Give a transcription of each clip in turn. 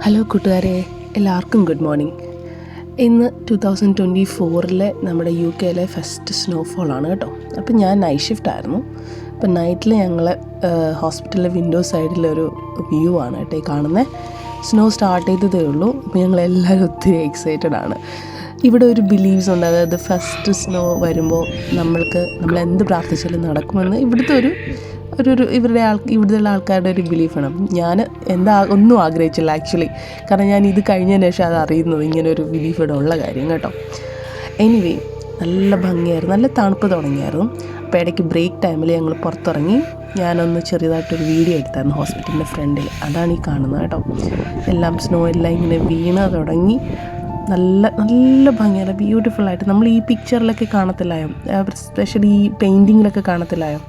Hello കൂട്ടുകാരെ, എല്ലാവർക്കും good morning. ഇന്ന് 2024 നമ്മുടെ UK ഫസ്റ്റ് സ്നോഫോളാണ് കേട്ടോ. അപ്പം ഞാൻ നൈറ്റ് ഷിഫ്റ്റ് ആയിരുന്നു. അപ്പം നൈറ്റിൽ ഞങ്ങൾ ഹോസ്പിറ്റലിലെ വിൻഡോ സൈഡിലൊരു വ്യൂ ആണ് കേട്ടോ ഈ കാണുന്നത്. സ്നോ സ്റ്റാർട്ട് ചെയ്തതേ ഉള്ളൂ. അപ്പം ഞങ്ങളെല്ലാവരും ഒത്തിരി എക്സൈറ്റഡ് ആണ്. ഇവിടെ ഒരു ബിലീവ്സ് ഉണ്ട്, അതായത് ഫസ്റ്റ് സ്നോ വരുമ്പോൾ നമ്മൾ എന്ത് പ്രാർത്ഥിച്ചാലും നടക്കുമെന്ന് ഇവിടുത്തെ ഇവിടുത്തെ ആൾക്കാരുടെ ഒരു ബിലീഫാണ്. ഞാൻ ഒന്നും ആഗ്രഹിച്ചില്ല ആക്ച്വലി, കാരണം ഞാൻ ഇത് കഴിഞ്ഞതിന് ശേഷം അത് അറിയുന്നത് ഇങ്ങനെ ഒരു ബിലീഫ് ഇവിടെ ഉള്ള കാര്യം കേട്ടോ. എനിവേ, നല്ല ഭംഗിയായിരുന്നു, നല്ല തണുപ്പ് തുടങ്ങിയായിരുന്നു. അപ്പോൾ ഇടയ്ക്ക് ബ്രേക്ക് ടൈമിൽ ഞങ്ങൾ പുറത്തിറങ്ങി ഞാനൊന്ന് ചെറിയതായിട്ടൊരു വീഡിയോ എടുത്തായിരുന്നു ഹോസ്പിറ്റലിൻ്റെ ഫ്രണ്ടിൽ. അതാണ് ഈ കാണുന്നത് കേട്ടോ. എല്ലാം സ്നോ എല്ലാം ഇങ്ങനെ വീണ് തുടങ്ങി. നല്ല നല്ല ഭംഗിയാണ്, ബ്യൂട്ടിഫുള്ളായിട്ട്. നമ്മൾ ഈ പിക്ചറിലൊക്കെ കാണത്തില്ലായോ, സ്പെഷ്യലി ഈ പെയിൻറ്റിങ്ങിലൊക്കെ കാണത്തില്ലായോ,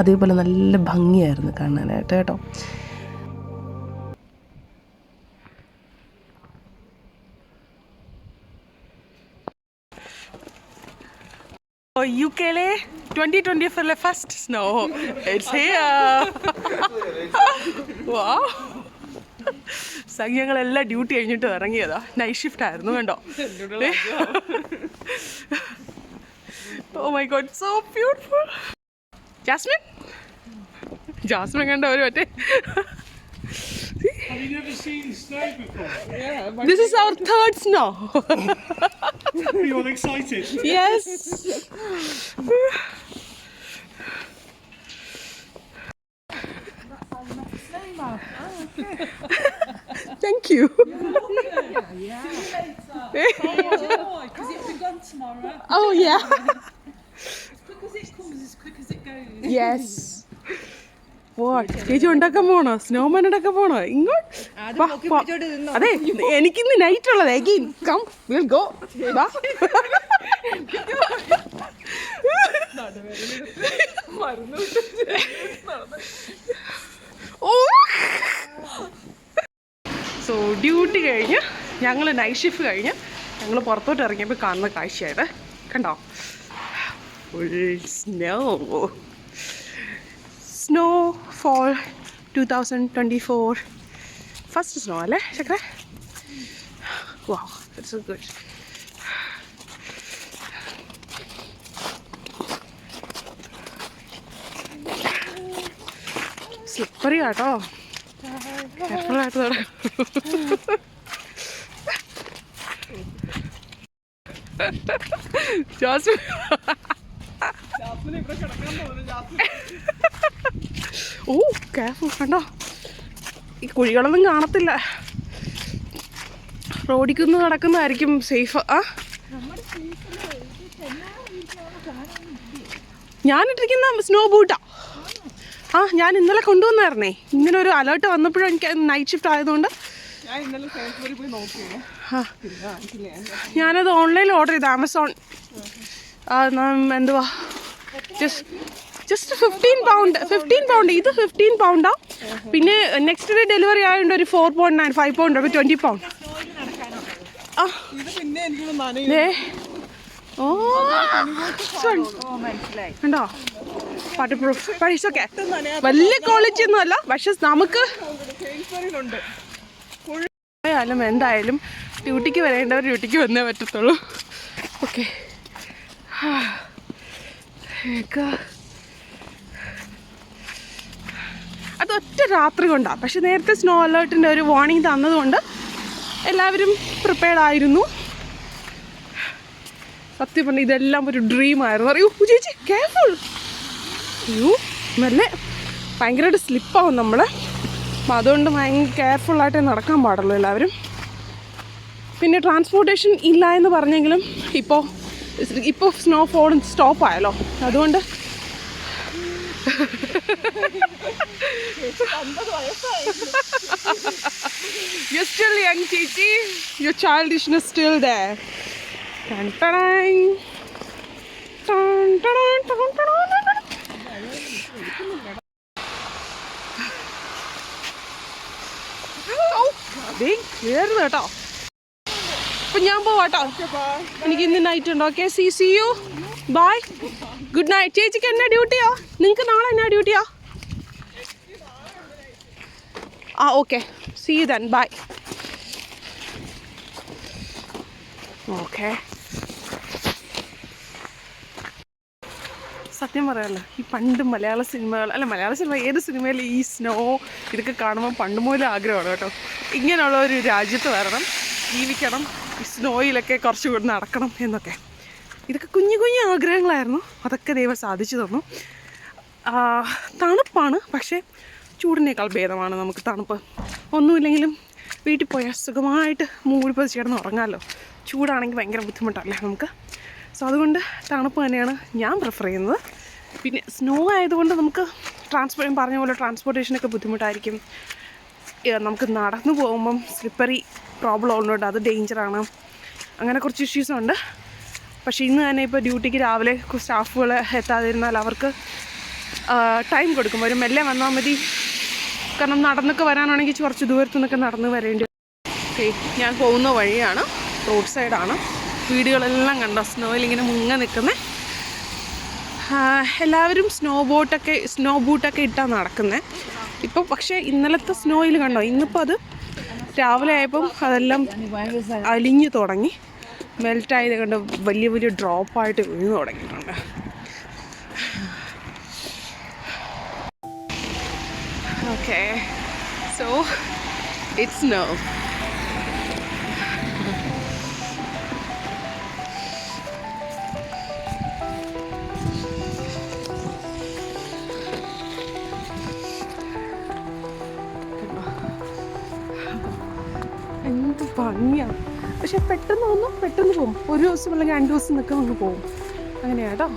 അതേപോലെ നല്ല ഭംഗിയായിരുന്നു കാണാനായിട്ട് കേട്ടോ. യുകെയിലെ 2024 ഫസ്റ്റ് സ്നോ ഇറ്റ്സ് ഹിയർ. വാ, ഞങ്ങളെല്ലാം ഡ്യൂട്ടി കഴിഞ്ഞിട്ട് ഇറങ്ങിയതാ. നൈറ്റ് ഷിഫ്റ്റ് ആയിരുന്നു കണ്ടോ. Oh my god, so beautiful. Jasmine കണ്ടോ ഒരു മറ്റേ. Have you never seen snow before? Yeah. This is our third snow. Are you all excited? Yes. Thank you. Yeah. Because it'll be gone tomorrow. Oh yeah. As quick as it comes, as quick as it goes. Yes. What? ചേച്ചി ഉണ്ടാക്കാൻ പോണോ? Snowman ഉണ്ടാക്കാൻ പോണോ? ഇങ്ങോട്ട് അതെ, എനിക്കിന്ന് night ഉള്ളത്. Again come, will go. So duty കഴിഞ്ഞ് ഞങ്ങൾ നൈറ്റ് ഷിഫ്റ്റ് കഴിഞ്ഞ് ഞങ്ങൾ പുറത്തോട്ട് ഇറങ്ങിയപ്പോൾ കാണുന്ന കാഴ്ചയായത് കണ്ടോ. ഫുൾ സ്നോഫോൾ 2024 ഫസ്റ്റ് സ്നോ അല്ലേ ചക്ര? വാവ്, ദാറ്റ്സ് സോ ഗുഡ്. സ്ലിപ്പറി ആട്ടോ, കെയർഫുള്ളായിട്ട് തുടങ്ങും. ജാസ്മിൻ ഓ കെയർഫുൾ. കണ്ടോ, ഈ കുഴികളൊന്നും കാണത്തില്ല. റോഡിക്കുന്ന് നടക്കുന്നതായിരിക്കും സേഫ്. ഞാനിട്ടിരിക്കുന്ന സ്നോ ബൂട്ടാ. ഞാൻ ഇന്നലെ കൊണ്ടുവന്നായിരുന്നേ. ഇങ്ങനെ ഒരു അലേർട്ട് വന്നപ്പോഴും എനിക്ക് നൈറ്റ് ഷിഫ്റ്റ് ആയതുകൊണ്ട് ഞാനത് ഓൺലൈനിൽ ഓർഡർ ചെയ്തു, ആമസോൺ. എന്തുവാ, ജസ്റ്റ് 15 പൗണ്ട്. ഇത് 15 പൗണ്ടാ. പിന്നെ നെക്സ്റ്റ് ഡേ ഡെലിവറി ആയതുകൊണ്ട് ഒരു 4.9 5 പൗണ്ട്, 20 പൗണ്ട്. കണ്ടോ, വാട്ടർ പ്രൂഫ്. പൈസൊക്കെ വലിയ ക്വാളിറ്റി ഒന്നും അല്ല, പക്ഷെ നമുക്ക് ആയാലും എന്തായാലും ഡ്യൂട്ടിക്ക് വരേണ്ടവർ ഡ്യൂട്ടിക്ക് വന്നേ പറ്റത്തുള്ളൂ. ഓക്കെ, അതൊറ്റ രാത്രി കൊണ്ടാണ്. പക്ഷെ നേരത്തെ സ്നോ അലേർട്ടിൻ്റെ ഒരു വാർണിംഗ് തന്നതുകൊണ്ട് എല്ലാവരും പ്രിപ്പയർഡ് ആയിരുന്നു. സത്യം പറഞ്ഞാൽ ഇതെല്ലാം ഒരു ഡ്രീമായിരുന്നു. അറിയൂ ചേച്ചി, കെയർഫുൾ. അയ്യോ, നല്ല ഭയങ്കരമായിട്ട് സ്ലിപ്പാവും നമ്മൾ. അപ്പം അതുകൊണ്ട് ഭയങ്കര കെയർഫുള്ളായിട്ടേ നടക്കാൻ പാടുള്ളൂ എല്ലാവരും. പിന്നെ ട്രാൻസ്പോർട്ടേഷൻ ഇല്ല എന്ന് പറഞ്ഞെങ്കിലും ഇപ്പോൾ സ്നോഫോൾ സ്റ്റോപ്പ് ആയല്ലോ, അതുകൊണ്ട് You're still young, Chichi. Your childishness still there. Dun, ta-dang. Dun, ta-dang, ta-dang, ta-dang. വേറെ കേട്ടോ. അപ്പം ഞാൻ പോവാട്ടോ, എനിക്ക് ഇന്ന് നൈറ്റ് ഉണ്ട്. Okay, see you, bye, good night. ചേച്ചിക്ക് എന്നാ ഡ്യൂട്ടിയോ? നിങ്ങൾക്ക് നാളെ എന്നാ ഡ്യൂട്ടിയോ? Okay. See you then. Bye. Okay. സത്യം പറയാമല്ലോ, ഈ പണ്ട് മലയാള സിനിമ ഏത് സിനിമയിൽ ഈ സ്നോ ഇതൊക്കെ കാണുമ്പോൾ പണ്ട് മുതലേ ആഗ്രഹമാണ് കേട്ടോ, ഇങ്ങനെയുള്ള ഒരു രാജ്യത്ത് വരണം, ജീവിക്കണം, ഈ സ്നോയിലൊക്കെ കുറച്ചുകൂടി നടക്കണം എന്നൊക്കെ. ഇതൊക്കെ കുഞ്ഞു കുഞ്ഞു ആഗ്രഹങ്ങളായിരുന്നു, അതൊക്കെ ദൈവം സാധിച്ചു തന്നു. തണുപ്പാണ്, പക്ഷേ ചൂടിനേക്കാൾ ഭേദമാണ് നമുക്ക് തണുപ്പ്. ഒന്നുമില്ലെങ്കിലും വീട്ടിൽ പോയാൽ സുഖമായിട്ട് മൂടി പതിച്ച് കിടന്ന് ഉറങ്ങാമല്ലോ. ചൂടാണെങ്കിൽ ഭയങ്കര ബുദ്ധിമുട്ടല്ലേ നമുക്ക്. സോ അതുകൊണ്ട് തണുപ്പ് തന്നെയാണ് ഞാൻ പ്രിഫർ ചെയ്യുന്നത്. പിന്നെ സ്നോ ആയതുകൊണ്ട് നമുക്ക് പറഞ്ഞ പോലെ ട്രാൻസ്പോർട്ടേഷനൊക്കെ ബുദ്ധിമുട്ടായിരിക്കും. നമുക്ക് നടന്നു പോകുമ്പം സ്ലിപ്പറി പ്രോബ്ലം ഉള്ളതുകൊണ്ട് അത് ഡേഞ്ചറാണ്. അങ്ങനെ കുറച്ച് ഇഷ്യൂസുണ്ട്. പക്ഷേ ഇന്ന് തന്നെ ഇപ്പോൾ ഡ്യൂട്ടിക്ക് രാവിലെ സ്റ്റാഫുകൾ എത്താതിരുന്നാൽ അവർക്ക് ടൈം കൊടുക്കും. ഒരു മെല്ലെ വന്നാൽ മതി, കാരണം നടന്നൊക്കെ വരാനാണെങ്കിൽ കുറച്ച് ദൂരത്തു നിന്നൊക്കെ നടന്ന് വരേണ്ടി. ഓക്കെ, ഞാൻ പോകുന്ന വഴിയാണ്, റോഡ് സൈഡാണ്. വീടുകളെല്ലാം കണ്ടോ സ്നോയിൽ ഇങ്ങനെ നിൽക്കുന്നത്. എല്ലാവരും സ്നോ ബൂട്ടൊക്കെ ഇട്ടാണ് നടക്കുന്നത് ഇപ്പോൾ. പക്ഷേ ഇന്നലത്തെ സ്നോയിൽ കണ്ടോ, ഇന്നിപ്പോൾ അത് രാവിലെ ആയപ്പം അതെല്ലാം അലിഞ്ഞു തുടങ്ങി, മെൽറ്റായത് കണ്ട് വലിയ വലിയ ഡ്രോപ്പായിട്ട് വീണ് തുടങ്ങിയിട്ടുണ്ട്. Okay, so it's snow. എന്ത് ഭംഗിയാണ്. പക്ഷെ പെട്ടെന്ന് പോകും. ഒരു ദിവസം അല്ലെങ്കിൽ 2 ദിവസം നിൽക്കാൻ അങ്ങ് പോകും. അങ്ങനെയാട്ടോ.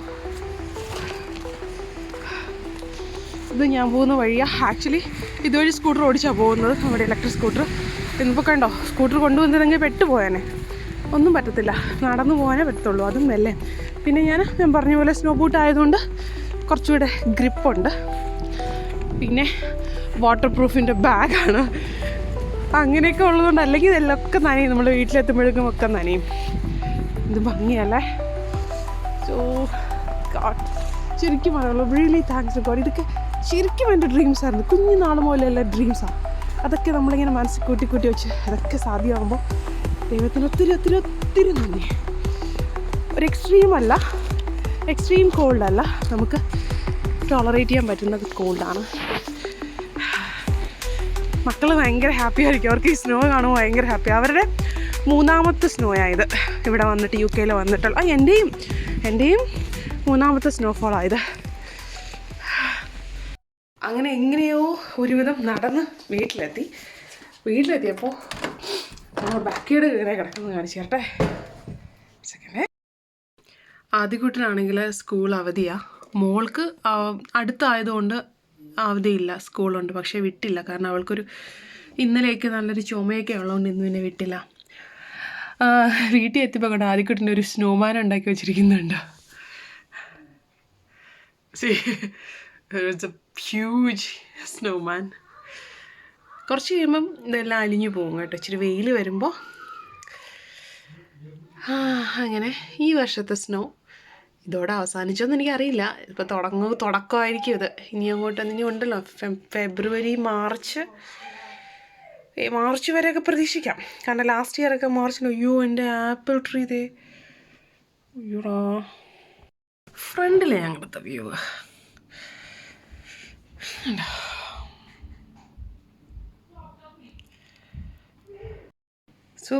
ഇത് ഞാൻ പോകുന്ന വഴിയാണ്. ആക്ച്വലി ഇതുവഴി സ്കൂട്ടർ ഓടിച്ചാണ് പോകുന്നത്, നമ്മുടെ ഇലക്ട്രിക് സ്കൂട്ടർ. ഇന്നിപ്പോൾ കണ്ടോ, സ്കൂട്ടർ കൊണ്ടുവന്നിരുന്നെങ്കിൽ പെട്ടുപോയാനെ. ഒന്നും പറ്റത്തില്ല, നടന്നു പോകാനേ പറ്റത്തുള്ളൂ, അതും മെല്ലെ. പിന്നെ ഞാൻ പറഞ്ഞ പോലെ സ്നോ ബൂട്ട് ആയതുകൊണ്ട് കുറച്ചുകൂടെ ഗ്രിപ്പുണ്ട്. പിന്നെ വാട്ടർ പ്രൂഫിൻ്റെ ബാഗാണ്. അങ്ങനെയൊക്കെ ഉള്ളതുകൊണ്ട്, അല്ലെങ്കിൽ ഇതെല്ലൊക്കെ നനയും, നമ്മൾ വീട്ടിലെത്തുമ്പോഴേക്കും ഒക്കെ നനയും. ഇത് ഭംഗിയല്ലേ. സോ ഗോഡ്, ശരിക്കും പറയുള്ളൂ, റിയലി താങ്ക്സ് ഗോഡ്. ഇതൊക്കെ ശരിക്കും എൻ്റെ ഡ്രീംസ് ആയിരുന്നു, കുഞ്ഞു നാൾ മുതലുള്ള ഡ്രീംസാണ്. അതൊക്കെ നമ്മളിങ്ങനെ മനസ്സിൽ കൂട്ടി വെച്ച് അതൊക്കെ സാധ്യമാകുമ്പോൾ ദൈവത്തിന് ഒത്തിരി നന്ദി. ഒരു എക്സ്ട്രീം കോൾഡല്ല, നമുക്ക് ടോളറേറ്റ് ചെയ്യാൻ പറ്റുന്ന കോൾഡാണ്. മക്കൾ ഭയങ്കര ഹാപ്പി ആയിരിക്കും, അവർക്ക് ഈ സ്നോ കാണുമ്പോൾ ഭയങ്കര ഹാപ്പി. അവരുടെ 3ാമത്തെ സ്നോ ആയത് ഇവിടെ വന്നിട്ട്, UK വന്നിട്ടുള്ള. എൻ്റെയും 3ാമത്തെ സ്നോഫോളായത്. അങ്ങനെ എങ്ങനെയോ ഒരുവിധം നടന്ന് വീട്ടിലെത്തിയപ്പോൾ ബാക്കിയുടെ ഇങ്ങനെ കിടക്കുന്നത് കാണിച്ചു തരട്ടെ. സെക്കൻഡ്. ആദ്യക്കുട്ടനാണെങ്കിൽ സ്കൂൾ അവധിയാണ്. മോൾക്ക് അടുത്തായതുകൊണ്ട് അവധിയില്ല, സ്കൂളുണ്ട്. പക്ഷേ വിട്ടില്ല, കാരണം അവൾക്കൊരു ഇന്നലെയൊക്കെ നല്ലൊരു ചുമയൊക്കെ ഉള്ളതുകൊണ്ട് ഇന്ന് പിന്നെ വിട്ടില്ല. വീട്ടിൽ എത്തിയപ്പോൾ കണ്ടോ, ആദ്യക്കുട്ടൻ്റെ ഒരു സ്നോമാൻ ഉണ്ടാക്കി വെച്ചിരിക്കുന്നുണ്ട്. It's a huge snowman. കുറച്ച് കഴിയുമ്പം ഇതെല്ലാം അലിഞ്ഞു പോകും കേട്ടോ, ഇച്ചിരി വെയിൽ വരുമ്പോൾ. അങ്ങനെ ഈ വർഷത്തെ സ്നോ ഇതോടെ അവസാനിച്ചോന്ന് എനിക്കറിയില്ല. ഇപ്പോൾ തുടക്കമായിരിക്കും ഇത്. ഇനി ഉണ്ടല്ലോ ഫെബ്രുവരി മാർച്ച് വരെയൊക്കെ പ്രതീക്ഷിക്കാം. കാരണം ലാസ്റ്റ് ഇയറൊക്കെ മാർച്ചിന് എൻ്റെ ആപ്പിൾ ട്രീ ഇതേ അയ്യോടാ ഫ്രണ്ടിലെ ഞങ്ങളുടെ വ്യൂ. സോ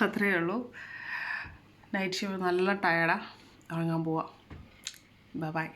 അത്രയേ ഉള്ളൂ. നൈറ്റ് ഷോ നല്ല ടയർഡാണ്, ഉറങ്ങാൻ പോവാം. ബൈ.